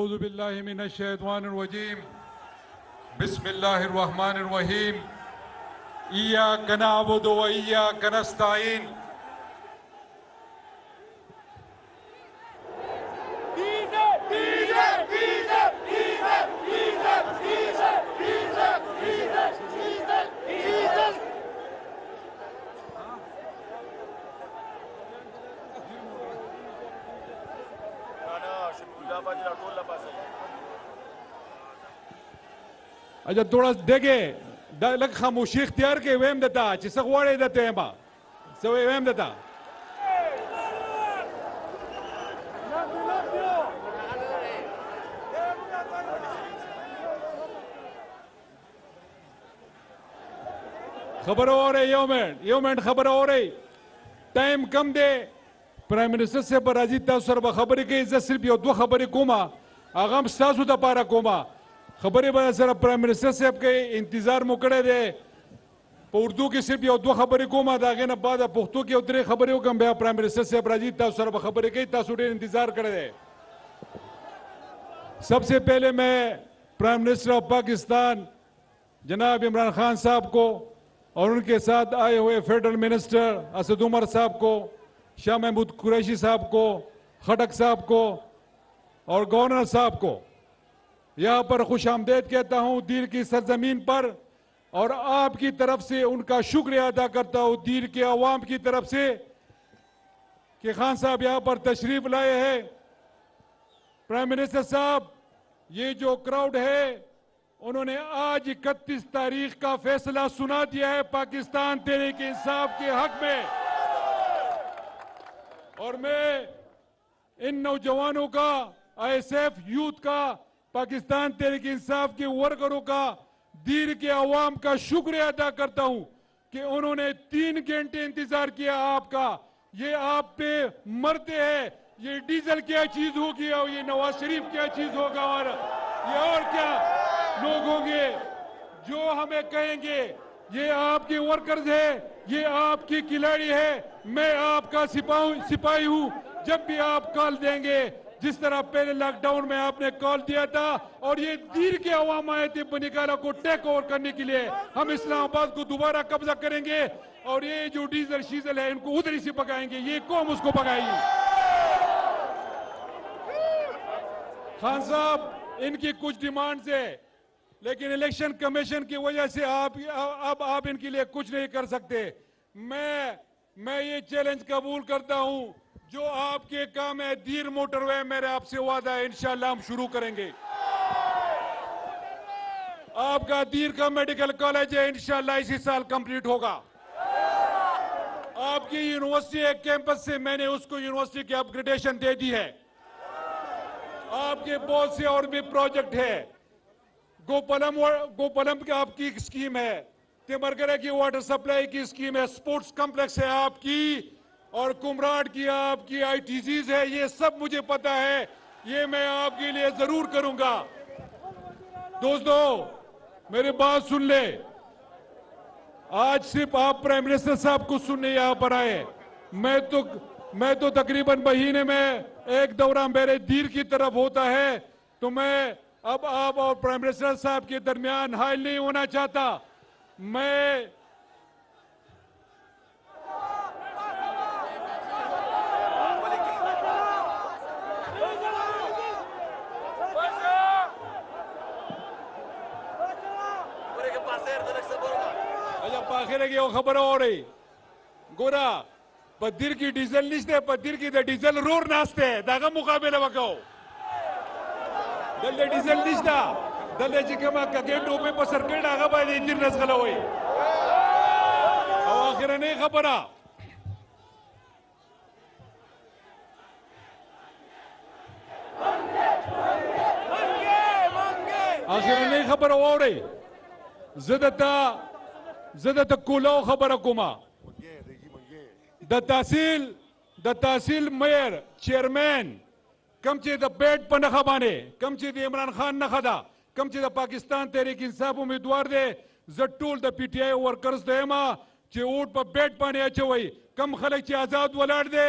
अऊज़ु बिल्लाहि मिनश शैतानिर रजीम बिस्मिल्लाहिर रहमानिर रहीम इय्याका नअबुदु व इय्याका नस्तईन अच्छा थोड़ा देखे लग खामोशी इख्तियार के वेम देता चिसक वाड़े देते हैं बा सो वेम देता खबर हो रही योमेंट खबर हो रही टाइम कम दे प्राइम मिनिस्टर से बराजी तासर बखबरी के इज्जत सिर्फ यो दो खबरी कोमा आगाम सासु दा पारा कोमा खबरें बड़ा सर प्राइम मिनिस्टर से आपके इंतजार मुकड़े दे उर्दू की सिर्फ यो दो खबरें को मादा के ना बाद पुख्तू की उतरे खबरें कम बया प्राइम मिनिस्टर से राजीव तासर खबरें के तासुरे इंतजार करे दे। सबसे पहले मैं प्राइम मिनिस्टर ऑफ पाकिस्तान जनाब इमरान खान साहब को और उनके साथ आए हुए फेडरल मिनिस्टर असद उमर साहब को, शाह महमूद कुरैशी साहब को, खटक साहब को और गवर्नर साहब को यहाँ पर खुश आमदेद कहता हूँ दीर की सरजमीन पर, और आपकी तरफ से उनका शुक्रिया अदा करता हूँ दीर के अवाम की तरफ से कि खान साहब यहाँ पर तशरीफ लाए हैं। प्राइम मिनिस्टर साहब, ये जो क्राउड है उन्होंने आज 31 तारीख का फैसला सुना दिया है पाकिस्तान तहरीक इंसाफ के हक में, और मैं इन नौजवानों का, ISF यूथ का, पाकिस्तान तहरीक इंसाफ के वर्करों का, दीर के अवाम का शुक्रिया अदा करता हूं कि उन्होंने 3 घंटे इंतजार किया आपका। ये आप पे मरते हैं, ये डीजल क्या चीज होगी और ये नवाज शरीफ क्या चीज होगा और ये और क्या लोग होंगे जो हमें कहेंगे ये आपके वर्कर्स है, ये आपकी खिलाड़ी है, मैं आपका सिपाही हूं। जब भी आप कॉल देंगे, जिस तरह पहले लॉकडाउन में आपने कॉल दिया था और ये दीर के अवाम आए थे बनिकाला को टेक ओवर करने के लिए, हम इस्लामाबाद को दोबारा कब्जा करेंगे और ये जो डीजल शीजल है इनको उधर ही से पकाएंगे, ये कौम उसको पकाएगी। खान साहब, इनकी कुछ डिमांड्स है लेकिन इलेक्शन कमीशन की वजह से आप इनके लिए कुछ नहीं कर सकते। मैं ये चैलेंज कबूल करता हूं, जो आपके काम है दीर मोटरवे, मेरे आपसे वादा है इंशाल्लाह हम शुरू करेंगे। आपका दीर का मेडिकल कॉलेज है इंशाल्लाह इसी साल कंप्लीट होगा। आपकी यूनिवर्सिटी एक कैंपस से मैंने उसको यूनिवर्सिटी की अपग्रेडेशन दे दी है। आपके बहुत से और भी प्रोजेक्ट है। गोपलम की आपकी स्कीम है, तिमरगरे की वाटर सप्लाई की स्कीम है, स्पोर्ट्स कॉम्प्लेक्स है आपकी, और कुमराड की आपकी ITCs है। ये सब मुझे पता है, ये मैं आपके लिए जरूर करूंगा। दोस्तों, मेरी बात सुन ले, आज सिर्फ आप प्राइम मिनिस्टर साहब को सुनने यहां पर आए। मैं तो तकरीबन महीने में एक दौरा मेरे दीर की तरफ होता है, तो मैं अब आप और प्राइम मिनिस्टर साहब के दरमियान हाइल नहीं होना चाहता। मैं पाखिरे की खबर हो रही गोरा पद्दीर की डीजल निश्ते पद्दीर की डीजल रोर नाचते दागा मुकाबले बकाओ दल्ले डीजल निश्ता दल्ले जिकमा कगे टोपे पर सर्कल डागा बाय इंजन नसगला होई और आखिर नहीं खबरा आखिर नहीं खबर हो रही ज़दता कुलाओ खबर कुमा the tehsil mayor chairman cum चे द बेड पर नखा बाने कम चे द इमरान खान नखा दा कम चे द पाकिस्तान तहरीक इंसाफ उम्मीदवार दे जट्टूल द PTI वर्कर्स दे मा चे ऊट पर बेड पाने अच्छे वही कम खलक चे आजाद वलाड दे